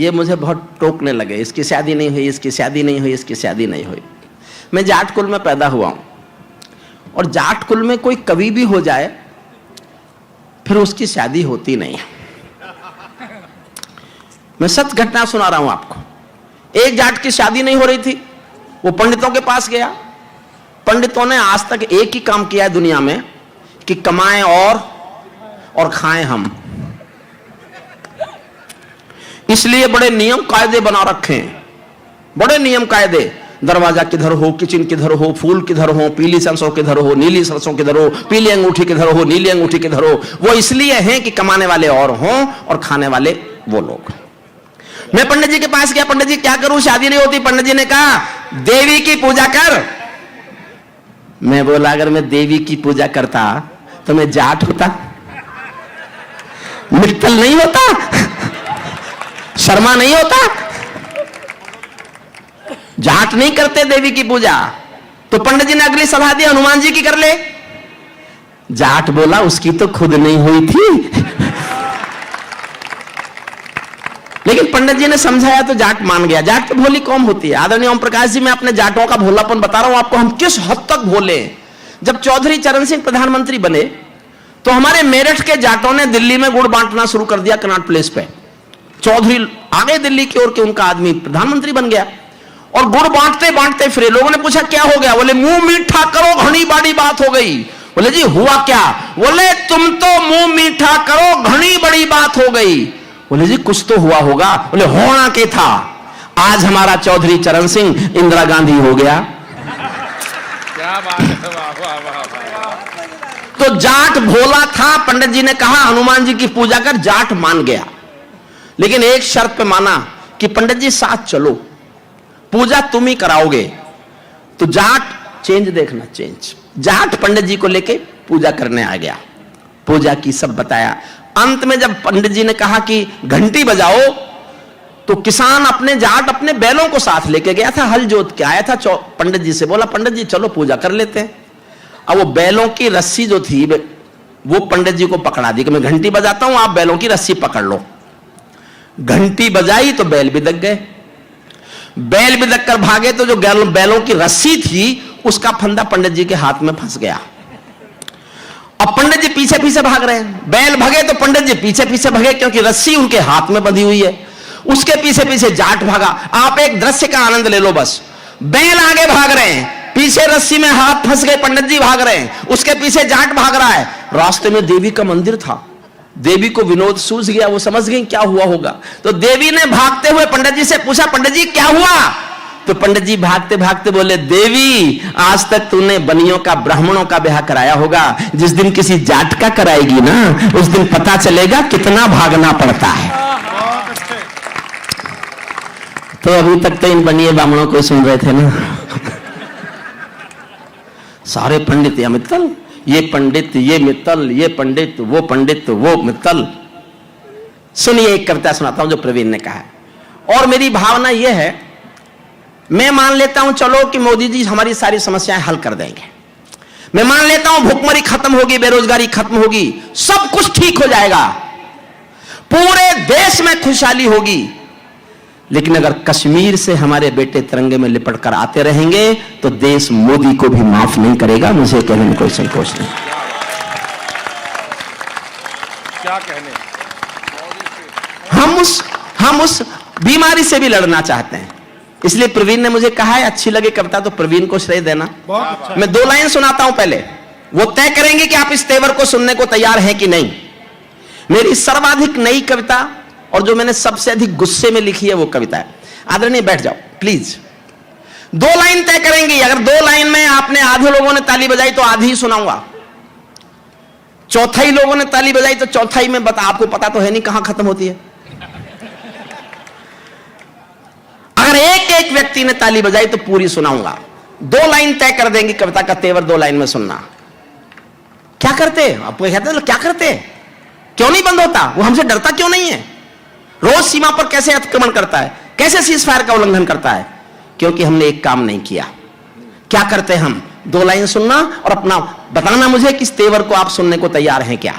ये मुझे बहुत टोकने लगे, इसकी शादी नहीं हुई, इसकी शादी नहीं हुई, इसकी शादी नहीं हुई। मैं जाट कुल में पैदा हुआ हूं, और जाट कुल में कोई कवि भी हो जाए फिर उसकी शादी होती नहीं। मैं सत्य घटना सुना रहा हूं आपको। एक जाट की शादी नहीं हो रही थी, वो पंडितों के पास गया। पंडितों ने आज तक एक ही काम किया है दुनिया में कि कमाएं और खाएं हम। इसलिए बड़े नियम कायदे बना रखे हैं, बड़े नियम कायदे। दरवाजा किधर हो, किचन किधर हो, फूल किधर हो, पीली सरसों किधर हो, नीली सरसों किधर हो, पीली अंगूठी किधर हो, नीली अंगूठी किधर हो। वो इसलिए हैं कि कमाने वाले और हों और खाने वाले वो लोग। मैं पंडित जी के पास गया, पंडित जी क्या करूं, शादी नहीं होती। पंडित जी ने कहा देवी की पूजा कर। मैं बोला अगर मैं देवी की पूजा करता तो मैं जाट होता, मित्तल नहीं होता, शर्मा नहीं होता। जाट नहीं करते देवी की पूजा। तो पंडित जी ने अगली सलाह दी हनुमान जी की कर ले। जाट बोला उसकी तो खुद नहीं हुई थी। लेकिन पंडित जी ने समझाया तो जाट मान गया। जाट तो भोली कौम होती है। आदरणीय ओम प्रकाश जी, मैं अपने जाटों का भोलापन बता रहा हूं आपको, हम किस हद तक भोले। जब चौधरी चरण सिंह प्रधानमंत्री बने तो हमारे मेरठ के जाटों ने दिल्ली में गुड़ बांटना शुरू कर दिया कनॉट प्लेस पे। चौधरी आगे दिल्ली की ओर के, उनका आदमी प्रधानमंत्री बन गया और गुड़ बांटते बांटते फिरे। लोगों ने पूछा क्या हो गया, बोले मुंह मीठा करो घनी बड़ी बात हो गई। बोले जी हुआ क्या, बोले तुम तो मुंह मीठा करो घनी बड़ी बात हो गई। बोले जी कुछ तो हुआ होगा। बोले होना के था, आज हमारा चौधरी चरण सिंह इंदिरा गांधी हो गया। क्या बात है, वाह वाह वाह। तो जाट भोला था। पंडित जी ने कहा हनुमान जी की पूजा कर, जाट मान गया। लेकिन एक शर्त पे माना कि पंडित जी साथ चलो, पूजा तुम ही कराओगे। तो जाट, चेंज देखना, चेंज। जाट पंडित जी को लेके पूजा करने आ गया, पूजा की सब बताया। अंत में जब पंडित जी ने कहा कि घंटी बजाओ, तो किसान अपने जाट अपने बैलों को साथ लेके गया था, हल जोत के आया था। पंडित जी से बोला पंडित जी चलो पूजा कर लेते हैं। अब वो बैलों की रस्सी जो थी वो पंडित जी को पकड़ा दी कि मैं घंटी बजाता हूं, आप बैलों की रस्सी पकड़ लो। घंटी बजाई तो बैल बिदक गए। बैल बिदक कर भागे तो जो बैलों की रस्सी थी उसका फंदा पंडित जी के हाथ में फंस गया। अब पंडित जी पीछे पीछे भाग रहे हैं। बैल भगे तो पंडित जी पीछे पीछे भगे, क्योंकि रस्सी उनके हाथ में बंधी हुई है। उसके पीछे पीछे जाट भागा। आप एक दृश्य का आनंद ले लो बस। बैल आगे भाग रहे हैं, पीछे रस्सी में हाथ फंस गए, पंडित जी भाग रहे हैं, उसके पीछे जाट भाग रहा है। रास्ते में देवी का मंदिर था। देवी को विनोद सूझ गया, वो समझ गई क्या हुआ होगा। तो देवी ने भागते हुए पंडित जी से पूछा पंडित जी क्या हुआ। तो पंडित जी भागते भागते बोले देवी आज तक तूने बनियों का ब्राह्मणों का ब्याह कराया होगा, जिस दिन किसी जाट का कराएगी ना उस दिन पता चलेगा कितना भागना पड़ता है। तो अभी तक तो इन बनिए ब्राह्मणों को सुन रहे थे ना। सारे पंडित या मित्तल, ये पंडित ये मित्तल, ये पंडित वो मित्तल। सुनिए एक कविता सुनाता हूं जो प्रवीण ने कहा है। और मेरी भावना यह है, मैं मान लेता हूं चलो कि मोदी जी हमारी सारी समस्याएं हल कर देंगे। मैं मान लेता हूं भुखमरी खत्म होगी, बेरोजगारी खत्म होगी, सब कुछ ठीक हो जाएगा, पूरे देश में खुशहाली होगी। लेकिन अगर कश्मीर से हमारे बेटे तिरंगे में लिपट कर आते रहेंगे तो देश मोदी को भी माफ नहीं करेगा। मुझे कहने में कोई संकोच नहीं। क्या कहने, हम उस बीमारी से भी लड़ना चाहते हैं। इसलिए प्रवीण ने मुझे कहा है अच्छी लगे कविता तो प्रवीण को श्रेय देना। मैं 2 लाइन सुनाता हूं, पहले वो तय करेंगे कि आप इस तेवर को सुनने को तैयार हैं कि नहीं। मेरी सर्वाधिक नई कविता और जो मैंने सबसे अधिक गुस्से में लिखी है वो कविता है। आदरणीय बैठ जाओ प्लीज। 2 लाइन तय करेंगी। अगर 2 लाइन में आपने आधे लोगों ने ताली बजाई तो आधी ही सुनाऊंगा, चौथाई लोगों ने ताली बजाई तो चौथाई में आपको पता तो है नहीं कहां खत्म होती है। अगर एक व्यक्ति ने ताली बजाई तो पूरी सुनाऊंगा। 2 लाइन तय कर देंगी कविता का तेवर, 2 लाइन में सुनना। क्या करते आपको कहते हैं क्या करते, क्यों नहीं बंद होता, वो हमसे डरता क्यों नहीं है, रोज सीमा पर कैसे अतिक्रमण करता है, कैसे सीज फायर का उल्लंघन करता है। क्योंकि हमने एक काम नहीं किया। क्या करते हम, 2 लाइन सुनना और अपना बताना मुझे कि इस तेवर को आप सुनने को तैयार हैं क्या।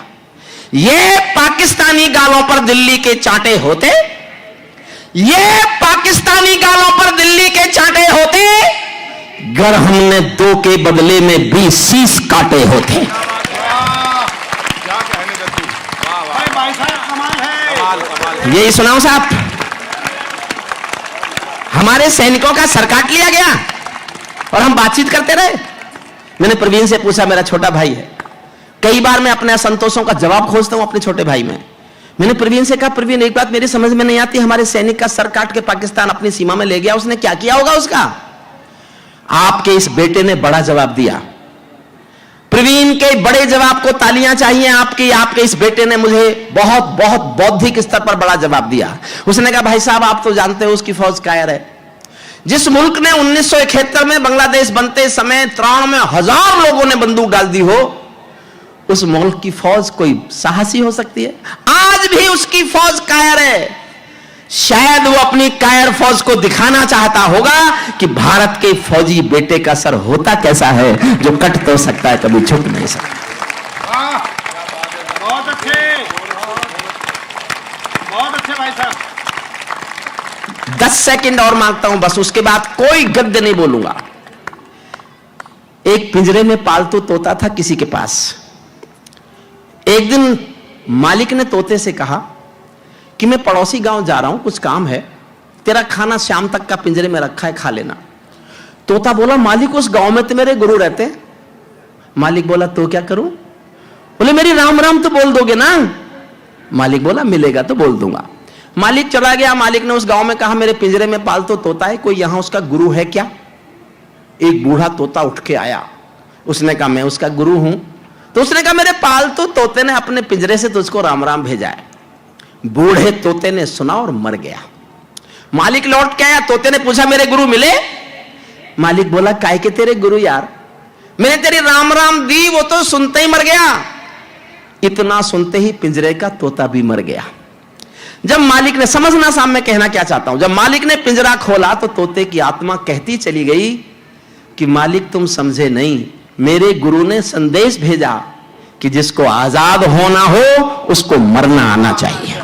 ये पाकिस्तानी गालों पर दिल्ली के चांटे होते, ये पाकिस्तानी गालों पर दिल्ली के चांटे होते, गर हमने 2 के बदले में 20 शीश काटे होते। क्या कहने दद्दू, वाह वाह भाई साहब कमाल है। कमाल कमाल। यही सुनाऊं साहब, हमारे सैनिकों का सर काट लिया गया और हम बातचीत करते रहे। मैंने प्रवीण से पूछा, मेरा छोटा भाई है, कई बार मैं अपने असंतोषों का जवाब खोजता हूं अपने छोटे भाई में। मैंने प्रवीण से कहा, प्रवीण एक बात मेरी समझ में नहीं आती, हमारे सैनिक का सर काट के पाकिस्तान अपनी सीमा में ले गया, उसने क्या किया होगा उसका? आपके इस बेटे ने बड़ा जवाब दिया। प्रवीण के बड़े जवाब को तालियां चाहिए आपकी। आपके इस बेटे ने मुझे बहुत बहुत बौद्धिक स्तर पर बड़ा जवाब दिया। उसने कहा, भाई साहब आप तो जानते हो उसकी फौज कायर है। जिस मुल्क ने 1971 में बांग्लादेश बनते समय 93,000 लोगों ने बंदूक डाल दी हो, उस मुल्क की फौज कोई साहसी हो सकती है? आज भी उसकी फौज कायर है। शायद वो अपनी कायर फौज को दिखाना चाहता होगा कि भारत के फौजी बेटे का सर होता कैसा है, जो कट तो सकता है कभी झुक नहीं सकता। वाह, बहुत अच्छे भाई साहब। 10 सेकंड और मांगता हूं बस, उसके बाद कोई गद्य नहीं बोलूंगा। एक पिंजरे में पालतू तोता था किसी के पास। एक दिन मालिक ने तोते से कहा कि मैं पड़ोसी गांव जा रहा हूं, कुछ काम है, तेरा खाना शाम तक का पिंजरे में रखा है, खा लेना। तोता बोला, मालिक उस गांव में तो मेरे गुरु रहते हैं। मालिक बोला, तो क्या करूं? बोले, मेरी राम राम तो बोल दोगे ना? मालिक बोला, मिलेगा तो बोल दूंगा। मालिक चला गया। मालिक ने उस गांव में कहा, मेरे पिंजरे में पालतू तोता है, कोई यहां उसका गुरु है क्या? एक बूढ़ा तोता उठ के आया। उसने कहा, मैं उसका गुरु हूं। तो उसने कहा, मेरे पालतू तोते ने अपने पिंजरे से तुझको राम राम भेजा है। बूढ़े तोते ने सुना और मर गया। मालिक लौट के आया। तोते ने पूछा, मेरे गुरु मिले? मालिक बोला, काय के तेरे गुरु यार, मैंने तेरी राम राम दी, वो तो सुनते ही मर गया। इतना सुनते ही पिंजरे का तोता भी मर गया। जब मालिक ने, समझना साहब मैं कहना क्या चाहता हूं, जब मालिक ने पिंजरा खोला तो तोते की आत्मा कहती चली गई कि मालिक तुम समझे नहीं, मेरे गुरु ने संदेश भेजा कि जिसको आजाद होना हो उसको मरना आना चाहिए।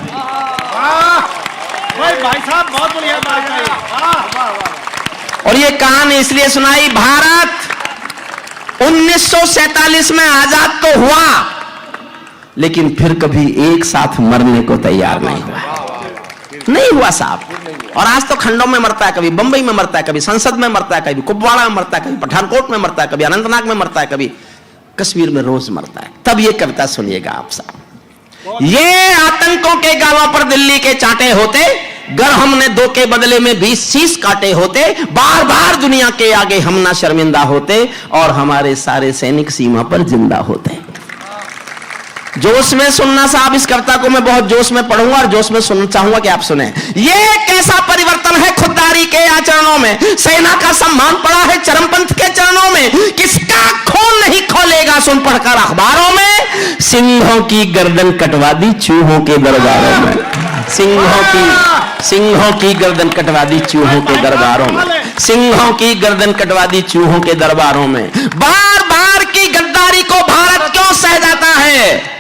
भाई साहब बहुत बढ़िया बात है। वाह वाह वाह। और ये कहानी इसलिए सुनाई, भारत 1947 में आजाद तो हुआ, लेकिन फिर कभी एक साथ मरने को तैयार नहीं हुआ साहब। और आज तो खंडों में मरता है, कभी बंबई में मरता है, कभी संसद में मरता है, कभी कुपवाड़ा में मरता है, कभी पठानकोट में मरता है, कभी अनंतनाग में मरता है, कभी कश्मीर में रोज मरता है। तब ये कविता सुनिएगा आप साहब, ये आतंकों के गालों पर दिल्ली के चांटे होते, गर हमने 2 के बदले में 20 शीश काटे होते, बार बार दुनिया के आगे हम ना शर्मिंदा होते और हमारे सारे सैनिक सीमा पर जिंदा होते। जोश में सुनना साहब, इस कविता को मैं बहुत जोश में पढ़ूंगा और जोश में सुनना चाहूंगा कि आप सुने। ये कैसा परिवर्तन है खुददारी के आचरणों में, सेना का सम्मान पड़ा है चरमपंथ के चरणों में, किसका खून नहीं खोलेगा सुन पढ़कर अखबारों में, सिंहों की गर्दन कटवा दी चूहों के दरबारों में, सिंहों की गर्दन कटवा दी चूहों के दरबारों में, सिंहों की गर्दन कटवा दी चूहों के दरबारों में। बार बार की गद्दारी को भारत क्यों सह जाता है?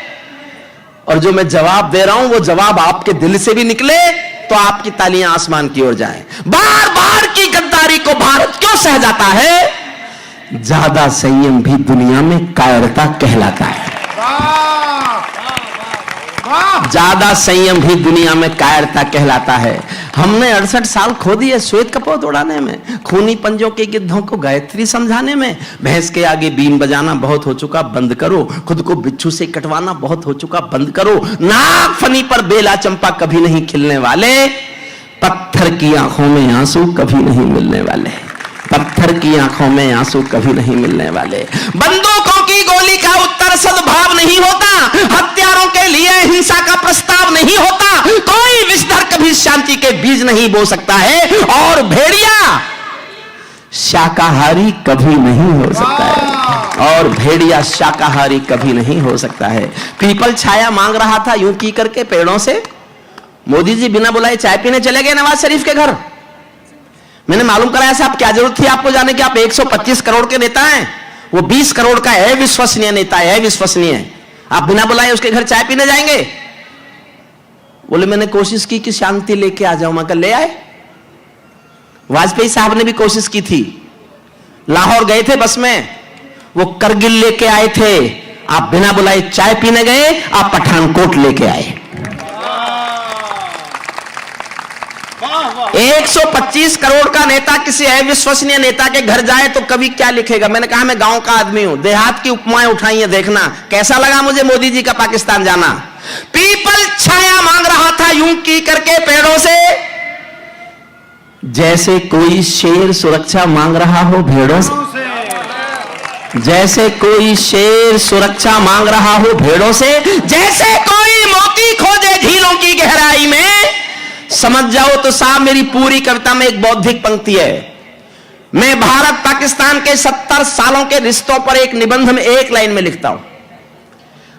और जो मैं जवाब दे रहा हूं वो जवाब आपके दिल से भी निकले तो आपकी तालियां आसमान की ओर जाएं। बार बार की गद्दारी को भारत क्यों सह जाता है? ज्यादा संयम भी दुनिया में कायरता कहलाता है। ज्यादा संयम भी दुनिया में कायरता कहलाता है। हमने 68 साल खो दिए श्वेत कपोत उड़ाने में, खूनी पंजों के गिद्धों को गायत्री समझाने में, भैंस के आगे बीन बजाना बहुत हो चुका बंद करो, खुद को बिच्छू से कटवाना बहुत हो चुका बंद करो, नाग फनी पर बेला चंपा कभी नहीं खिलने वाले, पत्थर की आंखों में आंसू कभी नहीं मिलने वाले, पत्थर की आंखों में आंसू कभी नहीं मिलने वाले। बंदूकों की गोली का उत्तर सद्भाव नहीं होता, हत्यारों के लिए हिंसा का प्रस्ताव नहीं होता, कोई विषधर कभी शांति के बीज नहीं बो सकता है, और भेड़िया शाकाहारी कभी नहीं हो सकता है, और भेड़िया शाकाहारी कभी नहीं हो सकता है। पीपल छाया मांग रहा था यूं की करके पेड़ों से, मोदी जी बिना बुलाए चाय पीने चले गए नवाज शरीफ के घर। मैंने मालूम कराया साहब, क्या जरूरत थी आपको जाने की? आप 125 करोड़ के नेता हैं, वो 20 करोड़ का है विश्वसनीय नेता है, विश्वसनीय। आप बिना बुलाए उसके घर चाय पीने जाएंगे? बोले मैंने कोशिश की कि शांति लेके आ जाऊं। मैं कहा ले आए। वाजपेयी साहब ने भी कोशिश की थी, लाहौर गए थे बस में, वो करगिल लेके आए थे, आप बिना बुलाए चाय पीने गए, आप पठानकोट लेके आए। 125 करोड़ का नेता किसी अविश्वसनीय नेता के घर जाए तो कभी क्या लिखेगा। मैंने कहा मैं गांव का आदमी हूं, देहात की उपमाएं उठाई है, देखना कैसा लगा मुझे मोदी जी का पाकिस्तान जाना। पीपल छाया मांग रहा था यूं की करके पेड़ों से, जैसे कोई शेर सुरक्षा मांग रहा हो भेड़ों से। जैसे कोई शेर सुरक्षा मांग रहा हो भेड़ों से, जैसे कोई मोती खोजे झीलों की गहराई में। समझ जाओ तो साहब मेरी पूरी कविता में एक बौद्धिक पंक्ति है। मैं भारत पाकिस्तान के 70 सालों के रिश्तों पर एक निबंध में एक लाइन में लिखता हूं।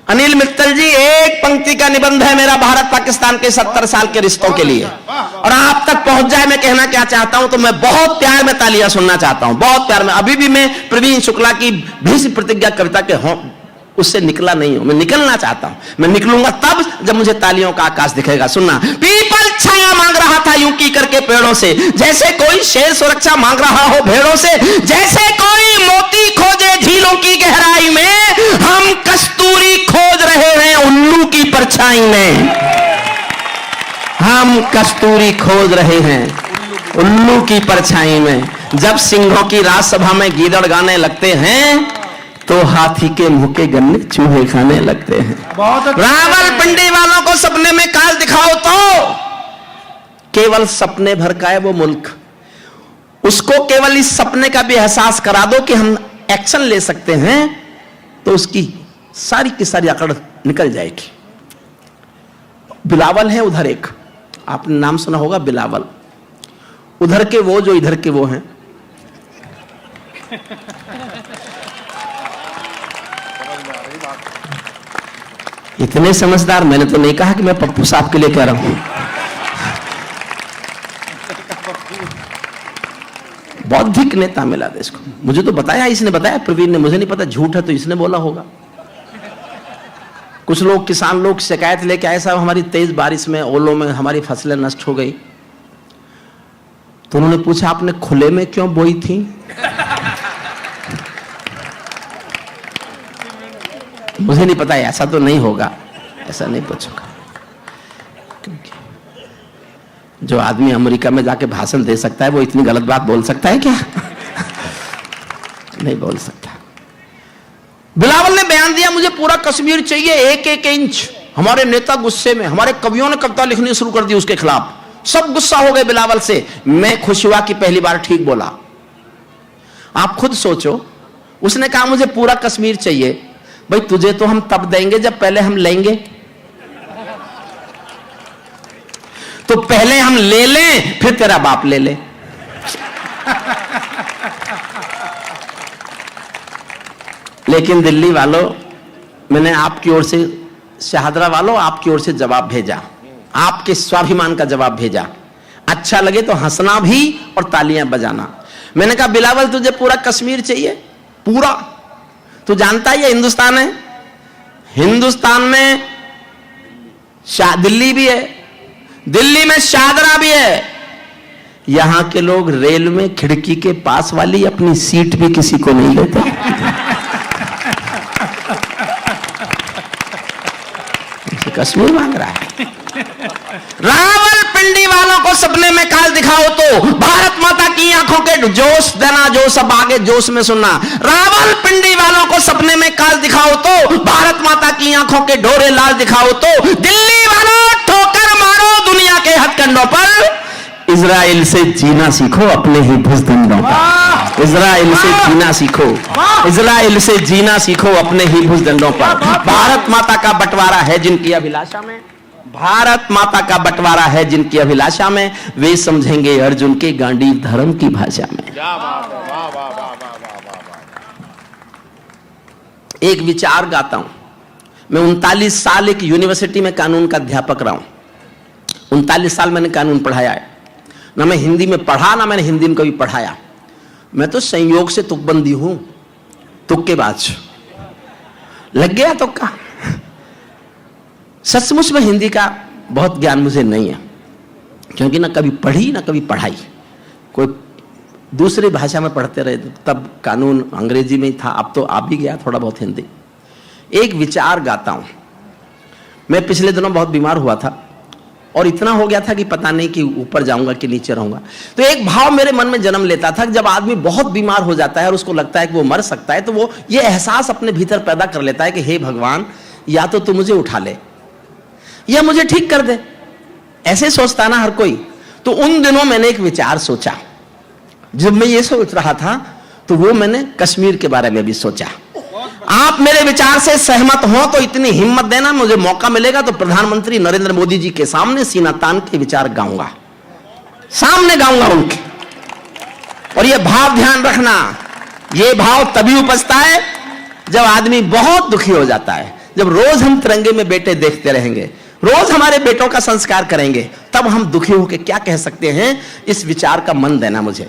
अनिल मित्तल जी, एक पंक्ति का निबंध है मेरा भारत पाकिस्तान के 70 साल के रिश्तों के लिए, और आप तक पहुंच जाए। मैं कहना क्या चाहता हूं तो मैं बहुत प्यार में तालियां सुनना चाहता हूं, बहुत प्यार में। अभी भी मैं प्रवीण शुक्ला की भीष्म प्रतिज्ञा कविता के उससे निकला नहीं हूं, मैं निकलना चाहता हूं। मैं निकलूंगा तब जब मुझे तालियों का आकाश दिखेगा। सुनना, पीपल छाया मांग रहा था यूं की करके पेड़ों से, जैसे कोई शेर सुरक्षा मांग रहा हो भेड़ों से, जैसे कोई मोती खोजे झीलों की गहराई में, हम कस्तूरी खोज रहे हैं उल्लू की परछाई में। हम कस्तूरी खोज रहे हैं उल्लू की परछाई में। जब सिंहों की राजसभा में गीदड़ गाने लगते हैं तो हाथी के मुंह के गन्ने चूहे खाने लगते हैं। रावलपिंडी वालों को सपने में काल दिखाओ तो केवल सपने भर का है वो मुल्क, उसको केवल इस सपने का भी एहसास करा दो कि हम एक्शन ले सकते हैं, तो उसकी सारी की सारी अकड़ निकल जाएगी। बिलावल है उधर एक, आपने नाम सुना होगा बिलावल, उधर के वो जो इधर के वो हैं। इतने समझदार, मैंने तो नहीं कहा कि मैं पप्पू साहब के लिए कह रहा हूं। बौद्धिक नेता मिला देश को। मुझे तो बताया, इसने बताया, प्रवीण ने, मुझे नहीं पता, झूठ है तो इसने बोला होगा। कुछ लोग, किसान लोग शिकायत लेके आए, साहब हमारी तेज बारिश में, ओलों में हमारी फसलें नष्ट हो गई। तो उन्होंने पूछा आपने खुले में क्यों बोई थी? मुझे नहीं पता, ऐसा तो नहीं होगा, ऐसा नहीं पूछूंगा। क्योंकि जो आदमी अमेरिका में जाके भाषण दे सकता है वो इतनी गलत बात बोल सकता है क्या? नहीं बोल सकता। बिलावल ने बयान दिया मुझे पूरा कश्मीर चाहिए, एक एक इंच। हमारे नेता गुस्से में, हमारे कवियों ने कविता लिखनी शुरू कर दी उसके खिलाफ, सब गुस्सा हो गए बिलावल से। मैं खुश हुआ कि पहली बार ठीक बोला। आप खुद सोचो, उसने कहा मुझे पूरा कश्मीर चाहिए। भाई तुझे तो हम तब देंगे जब पहले हम लेंगे, तो पहले हम ले लें फिर तेरा बाप ले ले। लेकिन दिल्ली वालों, मैंने आपकी ओर से, शाहदरा वालों आपकी ओर से जवाब भेजा, आपके स्वाभिमान का जवाब भेजा। अच्छा लगे तो हंसना भी और तालियां बजाना। मैंने कहा बिलावल तुझे पूरा कश्मीर चाहिए? पूरा? तू जानता है ये हिंदुस्तान है, हिंदुस्तान में दिल्ली भी है, दिल्ली में शाहदरा भी है। यहां के लोग रेल में खिड़की के पास वाली अपनी सीट भी किसी को नहीं देते। कश्मीर मांग रहा है। रावलपिंडी वालों को सपने में काल दिखाओ तो भारत माता की आंखों के जोश देना, जो सब आगे जोश में सुनना। रावलपिंडी वालों को सपने में काल दिखाओ तो भारत माता की आंखों के डोरे लाल दिखाओ तो दिल्ली वालों ठोकर मारो दुनिया के हथकंडों पर। इजराइल से जीना सीखो अपने ही भुजदंडों पर। इजराइल से जीना सीखो, इजराइल से जीना सीखो अपने ही भुजदंडों पर। भारत माता का बंटवारा है जिनकी अभिलाषा में, भारत माता का बंटवारा है जिनकी अभिलाषा में, वे समझेंगे अर्जुन के गांडीव धर्म की भाषा में। एक विचार गाता हूं। मैं 39 साल एक यूनिवर्सिटी में कानून का अध्यापक रहा हूं। 39 साल मैंने कानून पढ़ाया है। ना मैं हिंदी में पढ़ा, ना मैंने हिंदी में कभी पढ़ाया। मैं तो संयोग से तुकबंदी हूं, तुक्केबाज। लग गया तुक्का। सचमुच में हिंदी का बहुत ज्ञान मुझे नहीं है, क्योंकि ना कभी पढ़ी ना कभी पढ़ाई। कोई दूसरी भाषा में पढ़ते रहे, तब कानून अंग्रेजी में ही था, अब तो आ भी गया थोड़ा बहुत हिंदी। एक विचार गाता हूं। मैं पिछले दिनों बहुत बीमार हुआ था और इतना हो गया था कि पता नहीं कि ऊपर जाऊंगा कि नीचे रहूंगा। तो एक भाव मेरे मन में जन्म लेता था कि जब आदमी बहुत बीमार हो जाता है और उसको लगता है कि वो मर सकता है, तो वो ये एहसास अपने भीतर पैदा कर लेता है कि हे भगवान, या तो तू मुझे उठा ले या मुझे ठीक कर दे। ऐसे सोचता ना हर कोई। तो उन दिनों मैंने एक विचार सोचा। जब मैं ये सोच रहा था तो वो मैंने कश्मीर के बारे में भी सोचा। आप मेरे विचार से सहमत हो तो इतनी हिम्मत देना, मुझे मौका मिलेगा तो प्रधानमंत्री नरेंद्र मोदी जी के सामने सीना तान के विचार गाऊंगा, सामने गाऊंगा उनके। और ये भाव ध्यान रखना, ये भाव तभी उपजता है जब आदमी बहुत दुखी हो जाता है। जब रोज हम तिरंगे में बेटे देखते रहेंगे, रोज हमारे बेटों का संस्कार करेंगे, तब हम दुखी होकर क्या कह सकते हैं। इस विचार का मन देना मुझे।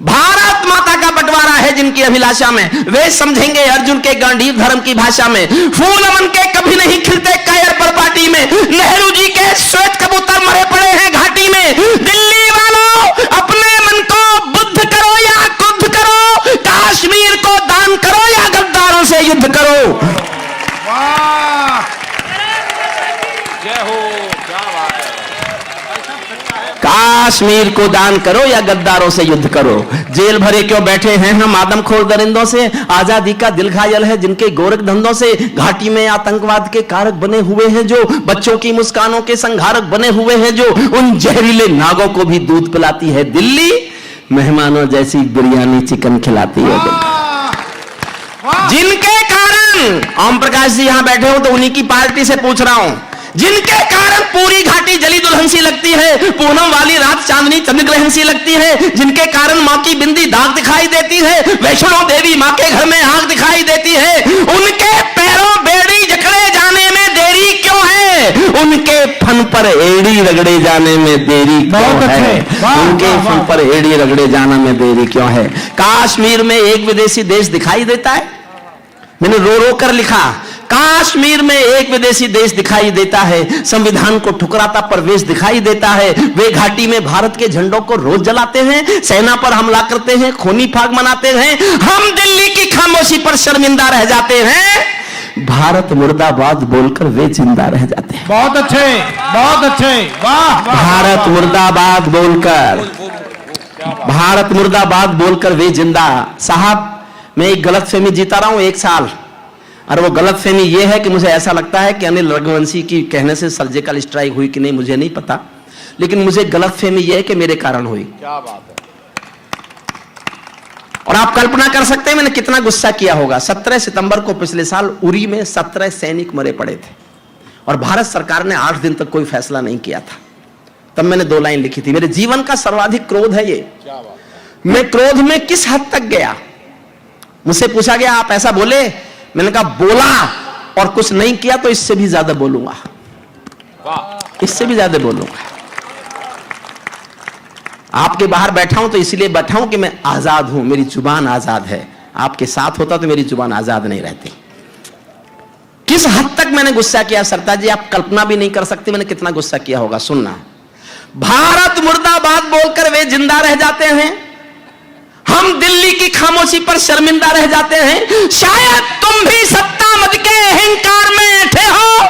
भारत माता का बंटवारा है जिनकी अभिलाषा में, वे समझेंगे अर्जुन के गांडीव धर्म की भाषा में। फूल मन के कभी नहीं खिलते कायर पर पार्टी में, नेहरू जी के श्वेत कबूतर मरे पड़े हैं घाटी में। दिल्ली वालों, अपने मन को बुद्ध करो या कुद्ध करो, कश्मीर को दान करो या गद्दारों से युद्ध करो। वाह, जय हो, क्या बात है। कश्मीर को दान करो या गद्दारों से युद्ध करो। जेल भरे क्यों बैठे हैं हम आदमखोर दरिंदों से, आजादी का दिल घायल है जिनके गोरख धंधों से। घाटी में आतंकवाद के कारक बने हुए हैं जो, बच्चों की मुस्कानों के संहारक बने हुए हैं जो, उन जहरीले नागों को भी दूध पिलाती है दिल्ली, मेहमानों जैसी बिरयानी चिकन खिलाती है दिल्ली। जिनके कारण ओम प्रकाश जी यहां बैठे हो तो उन्हीं की पार्टी से पूछ रहा हूं, जिनके कारण पूरी घाटी जली दुल्हन सी लगती है, पूनम वाली रात चांदनी चंद्रग्रहण सी लगती है, जिनके कारण मां की बिंदी दाग दिखाई देती है, वैष्णो देवी मां के घर में आग दिखाई देती है, उनके पैरों बेड़ी जकड़े जाने में देरी क्यों है, उनके फन पर एड़ी रगड़े जाने में देरी क्यों है, उनके फन पर एड़ी रगड़े जाने में देरी क्यों है। कश्मीर में एक विदेशी देश दिखाई देता है। मैंने रो रो कर लिखा, कश्मीर में एक विदेशी देश दिखाई देता है, संविधान को ठुकराता प्रवेश दिखाई देता है। वे घाटी में भारत के झंडों को रोज जलाते हैं, सेना पर हमला करते हैं, खूनी फाग मनाते हैं। हम दिल्ली की खामोशी पर शर्मिंदा रह जाते हैं, भारत मुर्दाबाद बोलकर वे जिंदा रह जाते हैं। बहुत अच्छे, बहुत अच्छे, वाह वाह। भारत मुर्दाबाद बोलकर, भारत मुर्दाबाद बोलकर वे जिंदा। साहब, मैं एक गलतफहमी जीता रहा हूं 1 साल, और वो गलतफहमी ये है कि मुझे ऐसा लगता है कि अनिल रघुवंशी की कहने से सर्जिकल स्ट्राइक हुई कि नहीं मुझे नहीं पता, लेकिन मुझे गलतफहमी ये है कि मेरे कारण हुई। क्या बात है। और आप कल्पना कर सकते हैं मैंने कितना गुस्सा किया होगा। 17 सितंबर को पिछले साल उरी में 17 सैनिक मरे पड़े थे और भारत सरकार ने 8 दिन तक कोई फैसला नहीं किया था। तब मैंने 2 लाइन लिखी थी, मेरे जीवन का सर्वाधिक क्रोध है ये। क्या बात है। मैं क्रोध में किस हद तक गया। मुझसे पूछा गया आप ऐसा बोले, मैंने कहा बोला और कुछ नहीं किया तो इससे भी ज्यादा बोलूंगा, इससे भी ज्यादा बोलूंगा। आपके बाहर बैठा हूं तो इसलिए बैठा हूं कि मैं आजाद हूं, मेरी जुबान आजाद है। आपके साथ होता तो मेरी जुबान आजाद नहीं रहती। किस हद तक मैंने गुस्सा किया सरताज जी, आप कल्पना भी नहीं कर सकते मैंने कितना गुस्सा किया होगा। सुनना, भारत मुर्दाबाद बोलकर वे जिंदा रह जाते हैं, हम दिल्ली की खामोशी पर शर्मिंदा रह जाते हैं। शायद तुम भी सत्ता मद के अहंकार में बैठे हो,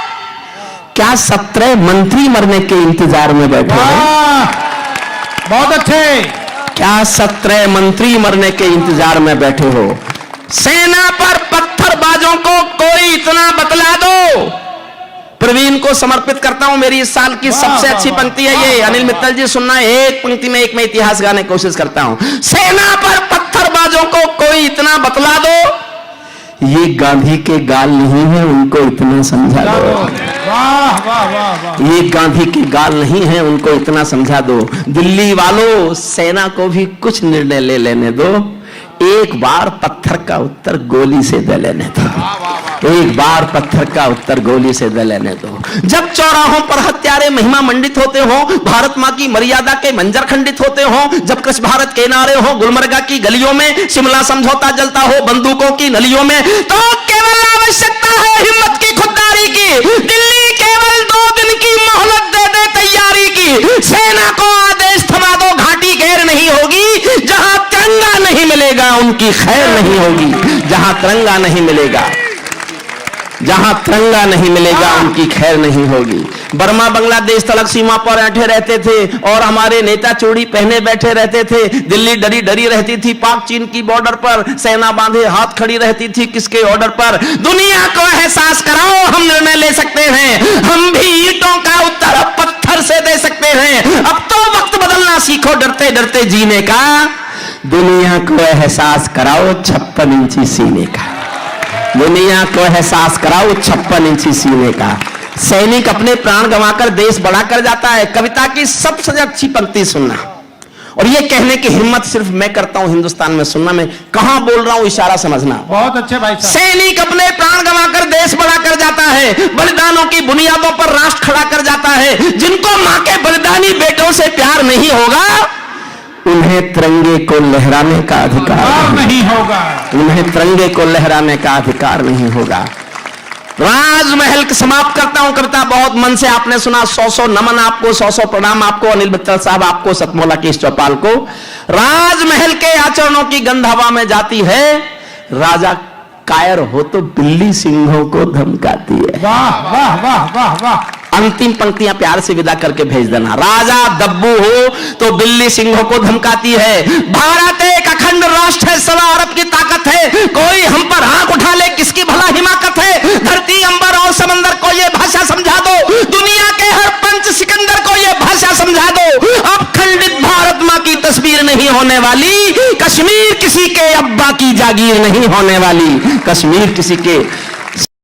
क्या 17 मंत्री मरने के इंतजार में बैठे हैं? बहुत अच्छे। क्या 17 मंत्री मरने के इंतजार में बैठे हो? सेना पर पत्थरबाजों को कोई इतना बतला दो। प्रवीण को समर्पित करता हूं, मेरी इस साल की सबसे अच्छी पंक्ति है ये। अनिल मित्तल जी सुनना, एक पंक्ति में एक मैं इतिहास गाने की कोशिश करता हूं। सेना पर पत्थरबाजों को कोई इतना बतला दो, ये गांधी के गाल नहीं है, उनको इतना समझा दो। वाह वाह वाह वाह। ये गांधी के गाल नहीं है, उनको इतना समझा दो। दिल्ली वालों, सेना को भी कुछ निर्णय ले लेने दो, एक बार पत्थर का उत्तर गोली से दे लेने दो, एक बार पत्थर का उत्तर गोली से दे लेने दो। जब चौराहों पर हत्यारे महिमा मंडित होते हो, भारत मां की मर्यादा के मंजर खंडित होते हो, जब कृष्ण भारत के नारे हो गुलमर्गा की गलियों में, शिमला समझौता जलता हो बंदूकों की नलियों में, तो केवल आवश्यकता है हिम्मत की, खुददारी की। दिल्ली केवल 2 दिन की मोहलत दे दे तैयारी की, सेना को आदेश थमा दो, घाटी घेर नहीं होगी, जहां तिरंगा नहीं मिलेगा उनकी खैर नहीं होगी, जहां तिरंगा नहीं मिलेगा, जहां तिरंगा नहीं मिलेगा उनकी खैर नहीं होगी। बर्मा बांग्लादेश तलक सीमा पर बैठे रहते थे और हमारे नेता चूड़ी पहने बैठे रहते थे। दिल्ली डरी डरी रहती थी, पाक चीन की बॉर्डर पर सेना बांधे हाथ खड़ी रहती थी, किसके ऑर्डर पर? दुनिया को एहसास कराओ हम निर्णय ले सकते हैं, हम भी ईंटों का उत्तर अब पत्थर से दे सकते हैं। अब तो वक्त बदलना सीखो डरते डरते जीने का, दुनिया को एहसास कराओ 56 इंची सीने का, दुनिया को एहसास कराओ 56 इंची सीने का। सैनिक अपने प्राण गंवाकर देश बड़ा कर जाता है। कविता की सबसे अच्छी पंक्ति सुनना, और ये कहने की हिम्मत सिर्फ मैं करता हूं हिंदुस्तान में, सुनना मैं कहां बोल रहा हूं, इशारा समझना। बहुत अच्छे भाई साहब। सैनिक अपने प्राण गंवाकर देश बड़ा कर जाता है, बलिदानों की बुनियादों पर राष्ट्र खड़ा कर जाता है। जिनको मां के बलिदानी बेटों से प्यार नहीं होगा, उन्हें तिरंगे को लहराने का अधिकार नहीं होगा, उन्हें तिरंगे को लहराने का अधिकार नहीं होगा। राजमहल समाप्त करता हूं कविता, बहुत मन से आपने सुना। 100 नमन आपको, 100 प्रणाम आपको, अनिल मित्तल साहब आपको, सतमोला केश चौपाल को। राजमहल के आचरणों की गंध हवा में जाती है, राजा कायर हो तो बिल्ली सिंहों को धमकाती है। वाह वाह वाह वाह वाह। अंतिम पंक्तियां प्यार से विदा करके भेज देना। राजा दब्बू हो तो बिल्ली सिंहों को धमकाती है। भारत एक अखंड राष्ट्र है, 1.25 अरब की ताकत है, कोई हम पर आंख उठा ले किसकी भला हिमाकत है। धरती अंबर और समंदर को ये भाषा समझा दो, दुनिया के हर पंच सिकंदर को ये भाषा समझा दो। अब खंडित भारत मां की तस्वीर नहीं होने वाली, कश्मीर किसी के अब्बा की जागीर नहीं होने वाली, कश्मीर किसी के